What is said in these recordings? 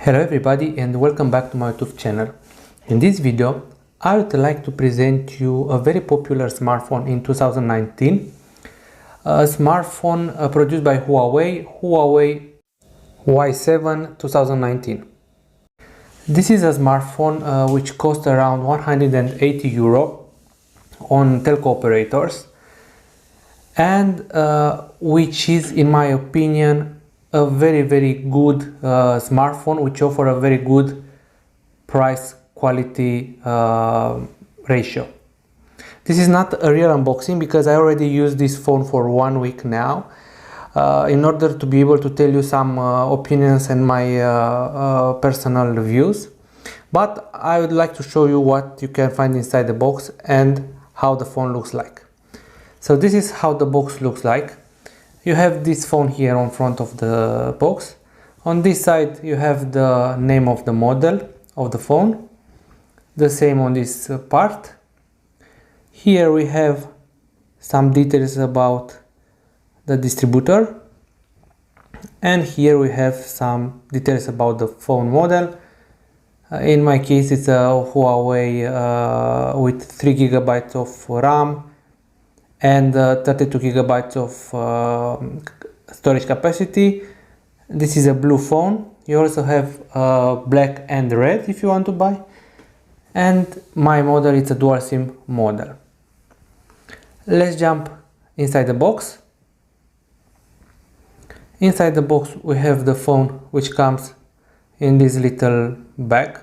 Hello everybody and welcome back to my YouTube channel. In this video I would like to present you a very popular smartphone in 2019. A smartphone produced by Huawei Y7 2019. This is a smartphone which costs around 180 euro on telco operators and which is, in my opinion, a very good smartphone which offer a very good price quality ratio. This is not a real unboxing because I already used this phone for 1 week now in order to be able to tell you some opinions and my personal views, but I would like to show you what you can find inside the box and how the phone looks like. So this is how the box looks like. You have this phone here on front of the box. On this side you have the name of the model of the phone, the same on this part. Here we have some details about the distributor, and here we have some details about the phone model. In my case it's a Huawei with 3 GB of RAM and 32 GB of storage capacity. This is a blue phone. You also have black and red if you want to buy, and my model is a dual SIM model. Let's jump inside the box. Inside the box we have the phone, which comes in this little bag.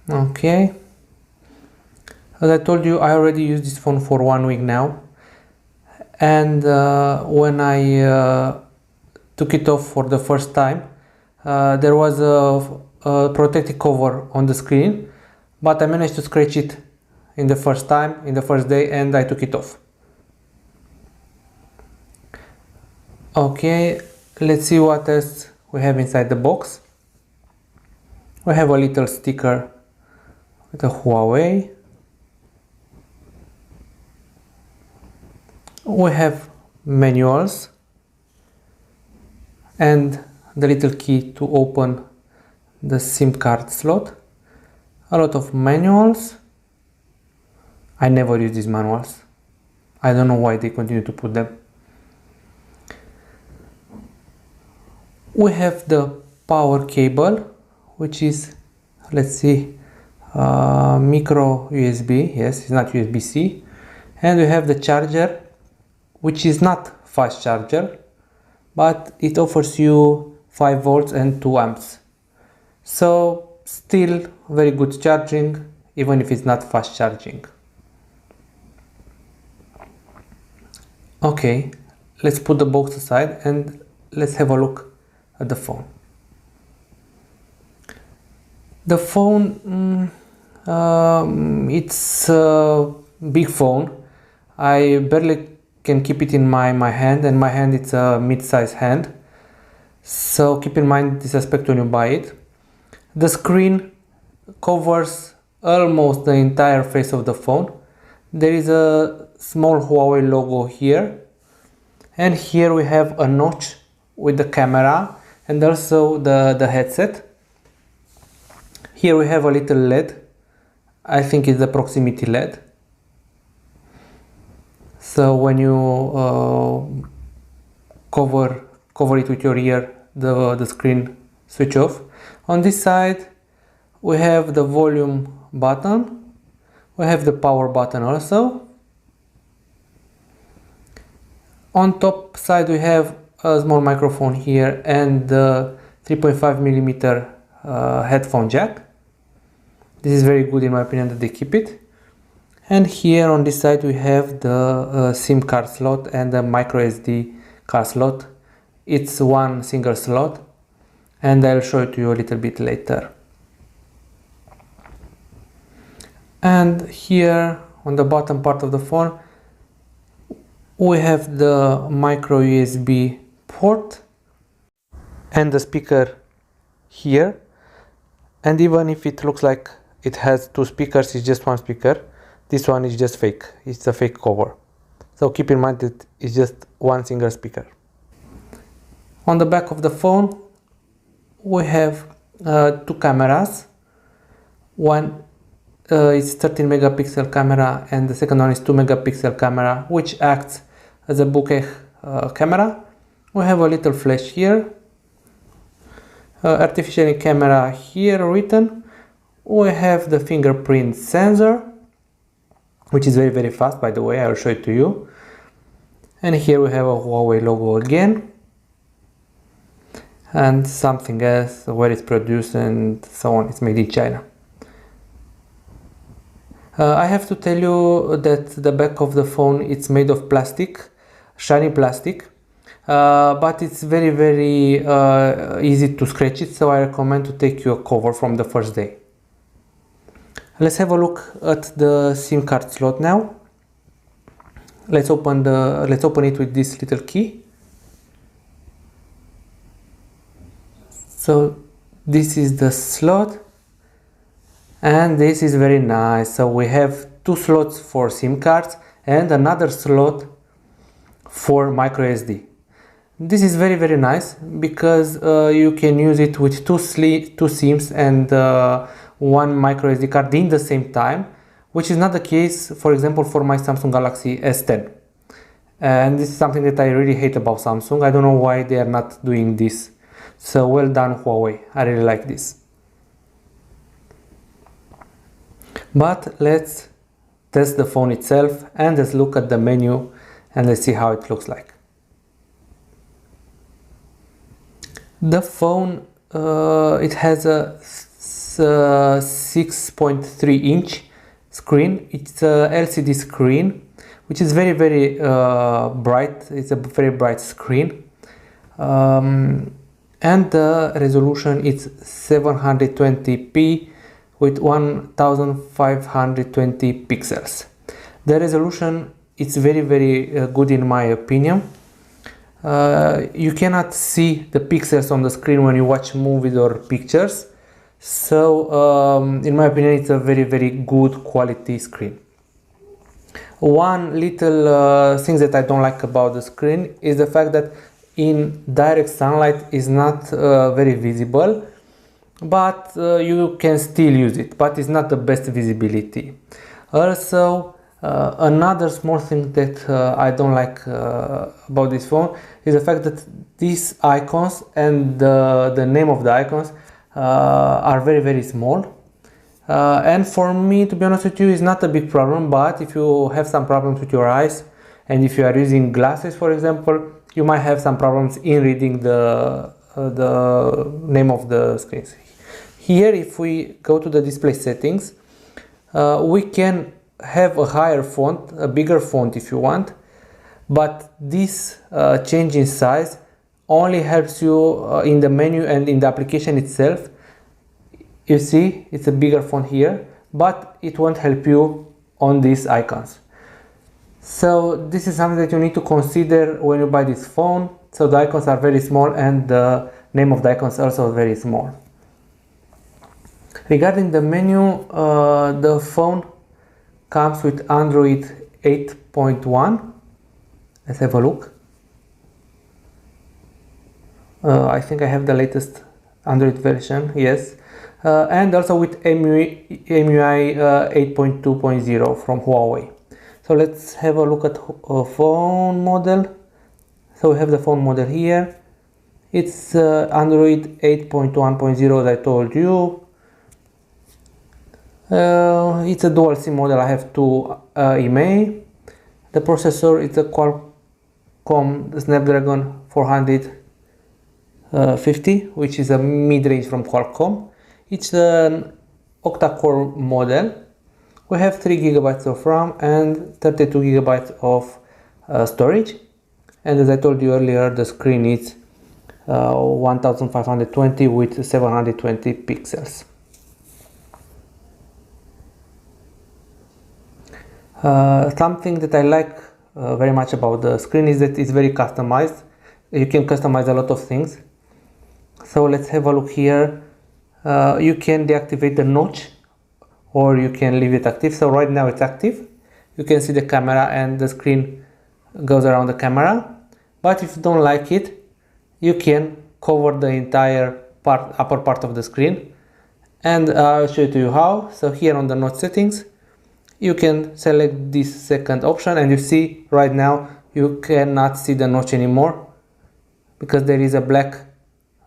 Okay. As I told you, I already used this phone for 1 week now, and when I took it off for the first time, there was a protective cover on the screen, but I managed to scratch it in the first day, and I took it off. Okay, let's see what else we have inside the box. We have a little sticker with a Huawei. We have manuals and the little key to open the SIM card slot. A lot of manuals. I never use these manuals. I don't know why they continue to put them. We have the power cable, which is, let's see, micro USB. Yes, it's not USB-C. And we have the charger, which is not fast charger, but it offers you 5 volts and 2 amps. So still very good charging, even if it's not fast charging. Okay, let's put the box aside and let's have a look at the phone. The phone, it's a big phone. I barely can keep it in my hand, and my hand it's a mid-size hand, so keep in mind this aspect when you buy it. The screen covers almost the entire face of the phone. There is a small Huawei logo here, and here we have a notch with the camera and also the headset. Here we have a little LED. I think it's the proximity LED. So when you cover it with your ear, the screen switch off. On this side we have the volume button. We have the power button also. On top side we have a small microphone here and the 3.5mm headphone jack. This is very good in my opinion that they keep it. And here on this side we have the SIM card slot and the micro SD card slot. It's one single slot, and I'll show it to you a little bit later. And here on the bottom part of the phone we have the micro USB port and the speaker here, and even if it looks like it has 2 speakers, it's just 1 speaker. This one is just fake, it's a fake cover. So keep in mind that it's just one single speaker. On the back of the phone we have two cameras. One is 13 megapixel camera and the second one is 2 megapixel camera, which acts as a bokeh camera. We have a little flash here, artificial camera here written. We have the fingerprint sensor, which is very fast, by the way. I will show it to you. And here we have a Huawei logo again, and something else, where it's produced and so on. It's made in China. I have to tell you that the back of the phone, it's made of plastic, shiny plastic, but it's very easy to scratch it, so I recommend to take you a cover from the first day. Let's have a look at the SIM card slot now. Let's open it with this little key. So this is the slot, and this is very nice. So we have two slots for SIM cards and another slot for micro SD. This is very nice because you can use it with two SIMs and one micro SD card in the same time, which is not the case, for example, for my Samsung Galaxy S10. And this is something that I really hate about Samsung. I don't know why they are not doing this. So well done, Huawei. I really like this. But let's test the phone itself and let's look at the menu and let's see how it looks like. The phone, it has a 6.3 inch screen. It's a LCD screen, which is very bright. It's a very bright screen, and the resolution is 720p with 1520 pixels. The resolution is very good in my opinion. You cannot see the pixels on the screen when you watch movies or pictures, so in my opinion it's a very good quality screen. One little thing that I don't like about the screen is the fact that in direct sunlight is not very visible, but you can still use it, but it's not the best visibility. Also, another small thing that I don't like about this phone is the fact that these icons and the name of the icons are very small. And for me, to be honest with you, it's not a big problem, but if you have some problems with your eyes and if you are using glasses, for example, you might have some problems in reading the name of the screens. Here, if we go to the display settings, we can have a higher font, a bigger font if you want, but this change in size only helps you in the menu and in the application itself. You see, it's a bigger font here, but it won't help you on these icons. So this is something that you need to consider when you buy this phone. So the icons are very small and the name of the icons also very small. Regarding the menu, the phone comes with Android 8.1. Let's have a look. I think I have the latest Android version, yes. And also with MUI 8.2.0 from Huawei. So let's have a look at a phone model. So we have the phone model here. It's Android 8.1.0 as I told you. It's a dual SIM model. I have two EMEI. The processor is a Qualcomm Snapdragon 450, which is a mid-range from Qualcomm. It's an octa-core model. We have 3 GB of RAM and 32 GB of storage. And as I told you earlier, the screen is 1520 with 720 pixels. Something that I like very much about the screen is that it's very customized. You can customize a lot of things. So let's have a look here. You can deactivate the notch or you can leave it active. So right now it's active. You can see the camera and the screen goes around the camera. But if you don't like it, you can cover the entire upper part of the screen, and I'll show it to you how. So here on the notch settings, you can select this second option, and you see right now you cannot see the notch anymore because there is a black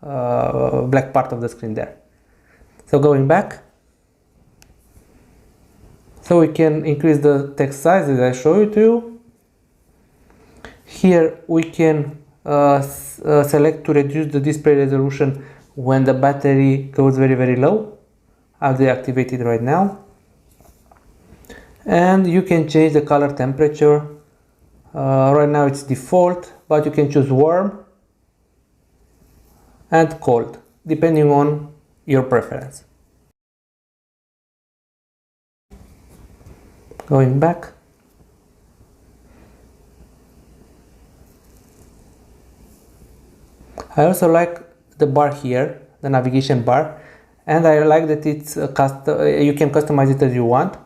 part of the screen there. So going back, so we can increase the text size as I show it to you. Here we can select to reduce the display resolution when the battery goes very low. I'll deactivate it right now. And you can change the color temperature. Right now it's default, but you can choose warm and cold depending on your preference. Going back, I also like the bar here, the navigation bar, and I like that it's you can customize it as you want.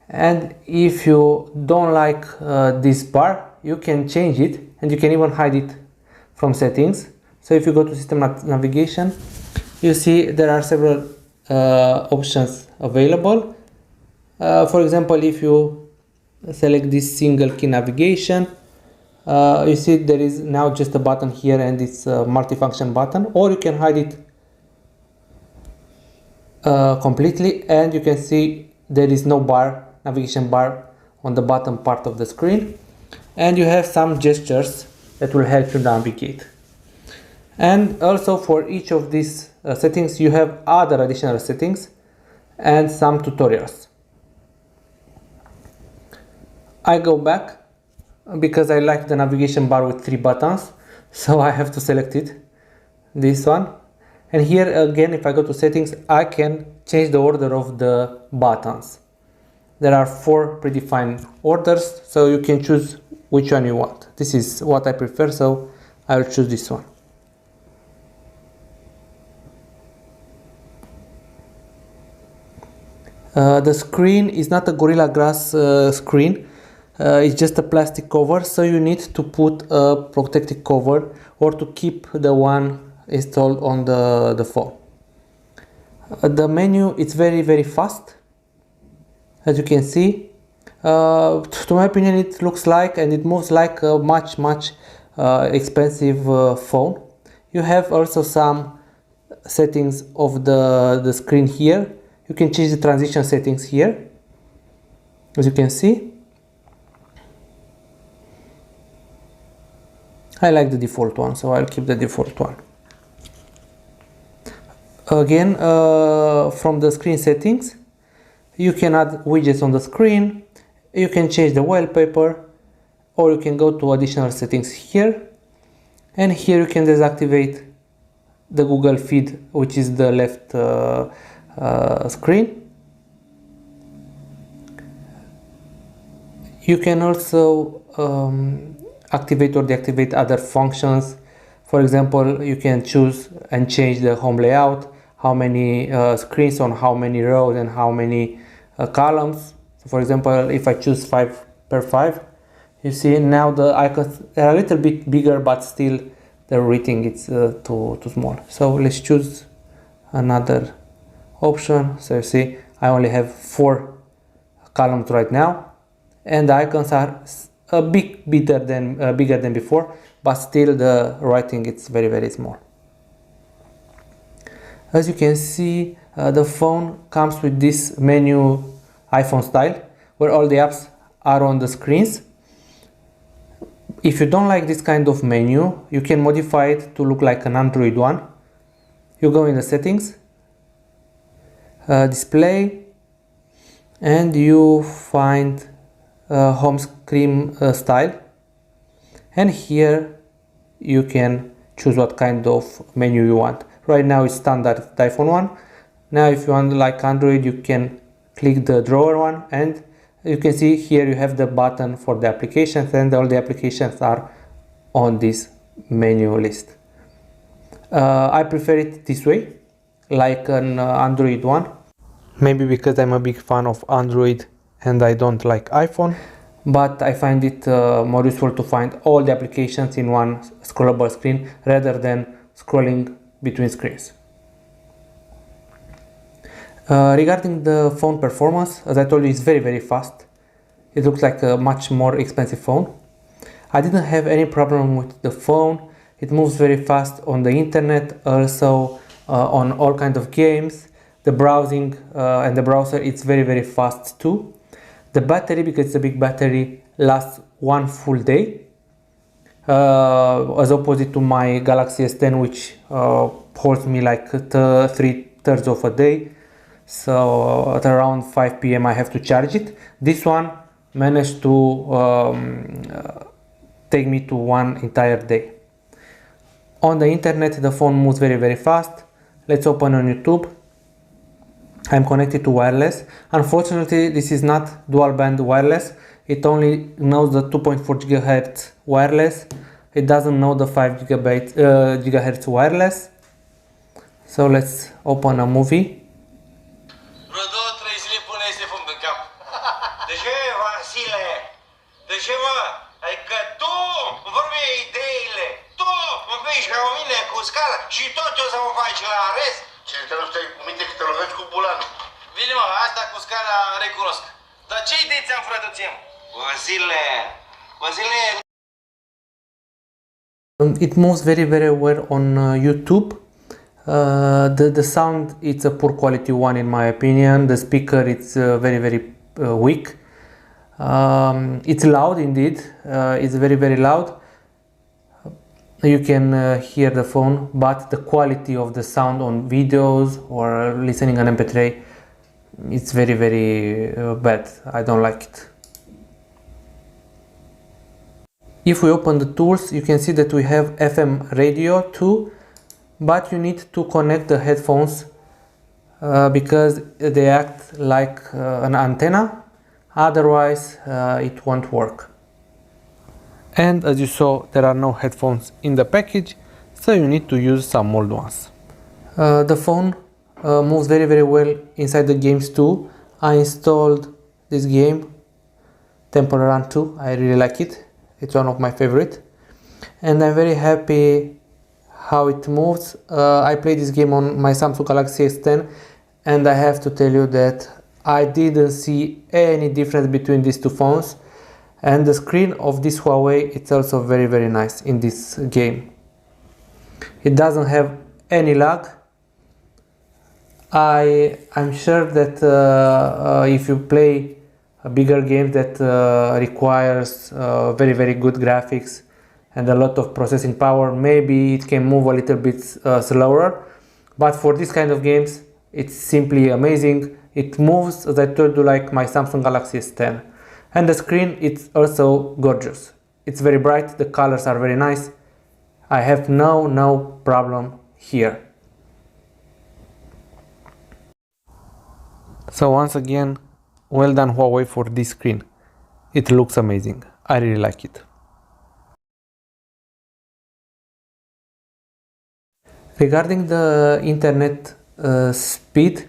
And if you don't like this bar, you can change it, and you can even hide it from settings. So if you go to system navigation, you see there are several options available. For example, if you select this single key navigation, you see there is now just a button here, and it's a multifunction button, or you can hide it completely, and you can see there is no navigation bar on the bottom part of the screen, and you have some gestures that will help you navigate. And also for each of these settings you have other additional settings and some tutorials. I go back because I like the navigation bar with 3 buttons, so I have to select it, this one. And here again, if I go to settings, I can change the order of the buttons. There are 4 predefined orders, so you can choose which one you want. This is what I prefer, so I will choose this one. The screen is not a Gorilla Glass screen, it's just a plastic cover, so you need to put a protective cover or to keep the one installed on the phone. The menu is very fast, as you can see. To my opinion, it looks like and it moves like a much expensive phone. You have also some settings of the screen here. You can change the transition settings here, as you can see. I like the default one, so I'll keep the default one. Again, from the screen settings, you can add widgets on the screen, you can change the wallpaper, or you can go to additional settings here, and here you can deactivate the Google feed, which is the left screen. You can also activate or deactivate other functions. For example, you can choose and change the home layout, how many screens on how many rows and how many columns. So for example, if I choose 5x5, you see now the icons are a little bit bigger, but still the rating is too small. So let's choose another option. So you see I only have 4 columns right now, and the icons are a bit bigger than before, but still the writing is very small. As you can see, the phone comes with this menu iPhone style, where all the apps are on the screens. If you don't like this kind of menu, you can modify it to look like an Android one. You go in the settings, display, and you find home screen style, and here you can choose what kind of menu you want. Right now it's standard iPhone one. Now if you want like Android, you can click the drawer one, and you can see here you have the button for the applications, and all the applications are on this menu list. I prefer it this way, like an Android one, maybe because I'm a big fan of Android and I don't like iPhone, but I find it more useful to find all the applications in one scrollable screen rather than scrolling between screens. Regarding the phone performance, as I told you, it's very fast. It looks like a much more expensive phone. I didn't have any problem with the phone. It moves very fast on the internet, also on all kinds of games. The browsing and the browser, it's very fast too. The battery, because it's a big battery, lasts one full day, as opposite to my Galaxy S10, which holds me like 3/3 of a day. So at around 5 p.m. I have to charge it. This one managed to take me to one entire day. On the internet, the phone moves very fast. Let's open on YouTube. I'm connected to wireless. Unfortunately, this is not dual band wireless. It only knows the 2.4 GHz wireless. It doesn't know the 5 GHz wireless. So let's open a movie. Vreo 2-3 zile până este fum în cap. De ce, Vasile? De ce, mă? Adică tu îmi vorbeai ideile, tu împiși ca mine cu scara și tot ce o să mă faci la rest? Ce, că nu stai cu minte că te lovești cu bulanul? Bine, mă, asta cu scara recunosc. Dar ce idei ți-am furat ție, mă? Vasile, Vasile... It moves very well on YouTube. The sound, it's a poor quality one in my opinion. The speaker, it's very weak. It's loud indeed. It's very loud. You can hear the phone, but the quality of the sound on videos or listening on MP3, it's very bad. I don't like it. If we open the tools, you can see that we have FM radio too, but you need to connect the headphones because they act like an antenna, otherwise it won't work. And as you saw, there are no headphones in the package, so you need to use some old ones. The phone moves very well inside the games too. I installed this game, Temple Run 2. I really like it. It's one of my favorite, and I'm very happy how it moves. I played this game on my Samsung Galaxy S10, and I have to tell you that I didn't see any difference between these two phones, and the screen of this Huawei, it's also very nice in this game. It doesn't have any lag. I'm sure that if you play a bigger game that requires very good graphics and a lot of processing power, maybe it can move a little bit slower, but for this kind of games it's simply amazing. It moves, as I told you, like my Samsung Galaxy S10, and the screen, it's also gorgeous. It's very bright, the colors are very nice. I have no problem here. So once again, well done Huawei for this screen. It looks amazing. I really like it. Regarding the internet speed,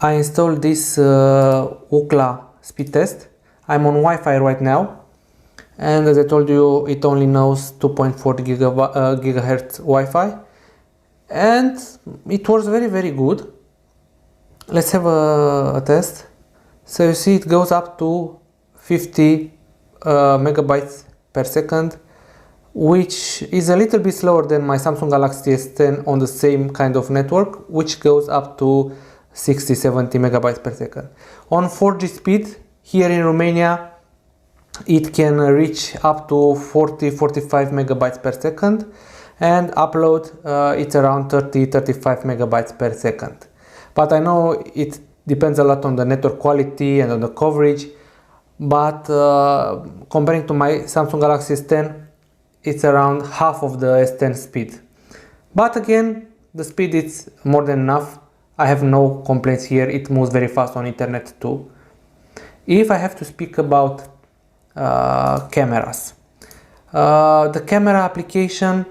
I installed this Ookla speed test. I'm on Wi-Fi right now, and as I told you, it only knows 2.4 GHz Wi-Fi, and it works very good. Let's have a test. So you see it goes up to 50 megabytes per second, which is a little bit slower than my Samsung Galaxy S10 on the same kind of network, which goes up to 60-70 megabytes per second. On 4G speed, here in Romania, it can reach up to 40-45 megabytes per second, and upload it's around 30-35 megabytes per second. But I know it depends a lot on the network quality and on the coverage, but comparing to my Samsung Galaxy S10, it's around half of the S10 speed. But again, the speed is more than enough. I have no complaints here. It moves very fast on internet too. If I have to speak about cameras, the camera application,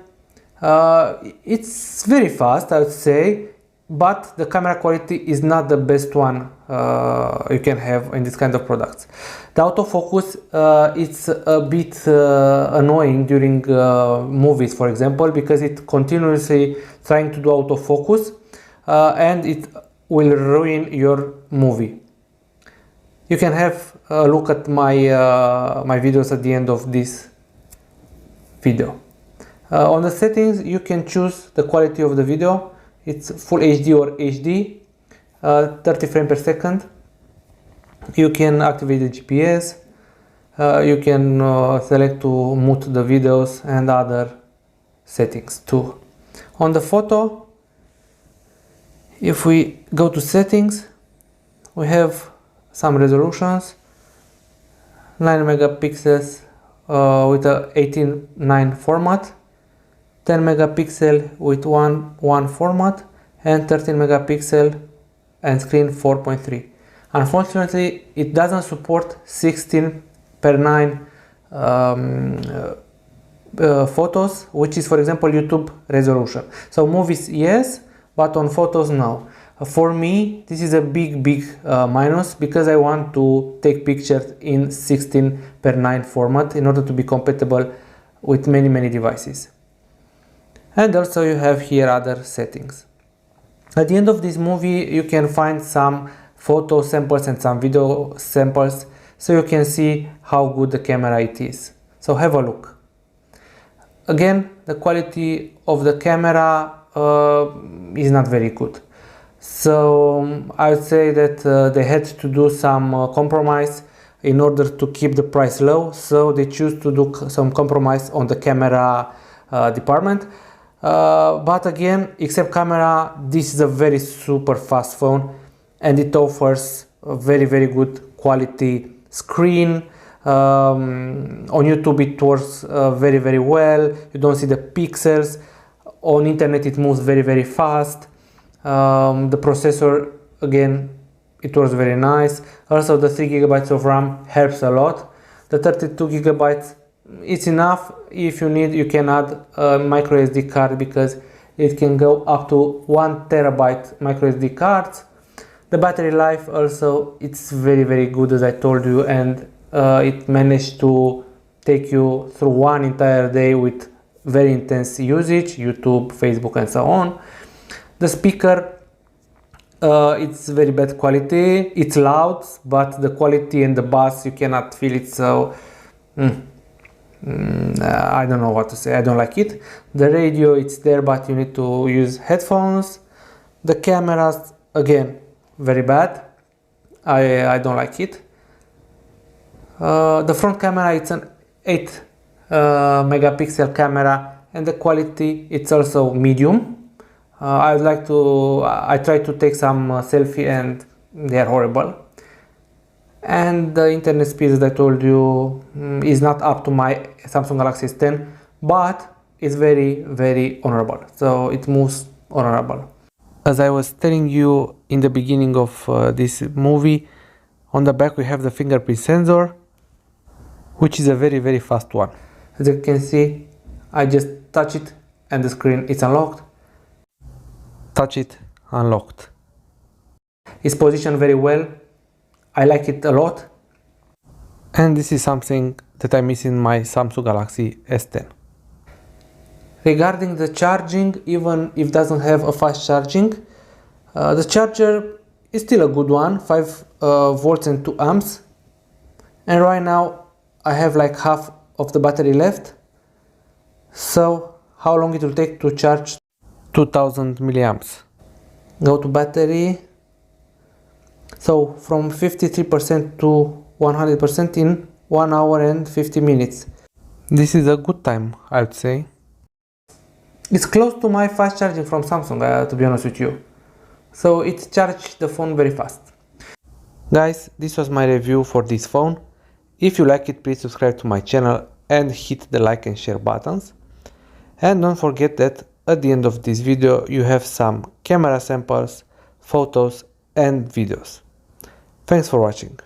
it's very fast, I would say, but the camera quality is not the best one you can have in this kind of products. The autofocus, it's a bit annoying during movies, for example, because it continuously trying to do autofocus, and it will ruin your movie. You can have a look at my my videos at the end of this video. On the settings, you can choose the quality of the video. It's full HD or HD, 30 frames per second. You can activate the GPS. You can select to mute the videos and other settings too. On the photo, if we go to settings, we have some resolutions, 9 megapixels with a 18:9 format, 10 megapixel with 1:1 format, and 13 megapixel and screen 4.3. Unfortunately, it doesn't support 16:9 photos, which is, for example, YouTube resolution. So movies, yes, but on photos, no. For me, this is a big minus, because I want to take pictures in 16:9 format in order to be compatible with many devices. And also you have here other settings. At the end of this movie, you can find some photo samples and some video samples, so you can see how good the camera it is. So have a look. Again, the quality of the camera is not very good. So I would say that they had to do some compromise in order to keep the price low. So they choose to do some compromise on the camera department. But again, except camera, this is a very super fast phone, and it offers a very good quality screen. On YouTube it works very well. You don't see the pixels. On internet it moves very fast. The processor, again, it works very nice. Also the 3 GB of RAM helps a lot. The 32 GB, it's enough. If you need, you can add a micro SD card, because it can go up to 1 TB micro SD cards. The battery life also, it's very good, as I told you, and it managed to take you through one entire day with very intense usage, YouTube, Facebook, and so on. The speaker, it's very bad quality. It's loud, but the quality and the bass, you cannot feel it. So I don't know what to say. I don't like it. The radio, it's there, but you need to use headphones. The cameras, again, very bad. I don't like it. The front camera, it's an 8 megapixel camera, and the quality, it's also medium. I tried to take some selfie, and they are horrible. And the internet speed, as I told you, is not up to my Samsung Galaxy S10, but it's very honorable. So it moves honorable. As I was telling you in the beginning of this movie, on the back we have the fingerprint sensor, which is a very fast one. As you can see, I just touch it and the screen is unlocked. Touch it, unlocked. It's positioned very well. I like it a lot. And this is something that I miss in my Samsung Galaxy S10. Regarding the charging, even if it doesn't have a fast charging, the charger is still a good one, 5 volts and 2 amps. And right now I have like half of the battery left. So how long it will take to charge 2000 milliamps? Go to battery. So from 53% to 100% in 1 hour and 50 minutes. This is a good time, I would say. It's close to my fast charging from Samsung, to be honest with you. So it charged the phone very fast. Guys, this was my review for this phone. If you like it, please subscribe to my channel and hit the like and share buttons. And don't forget that at the end of this video you have some camera samples, photos and videos. Thanks for watching.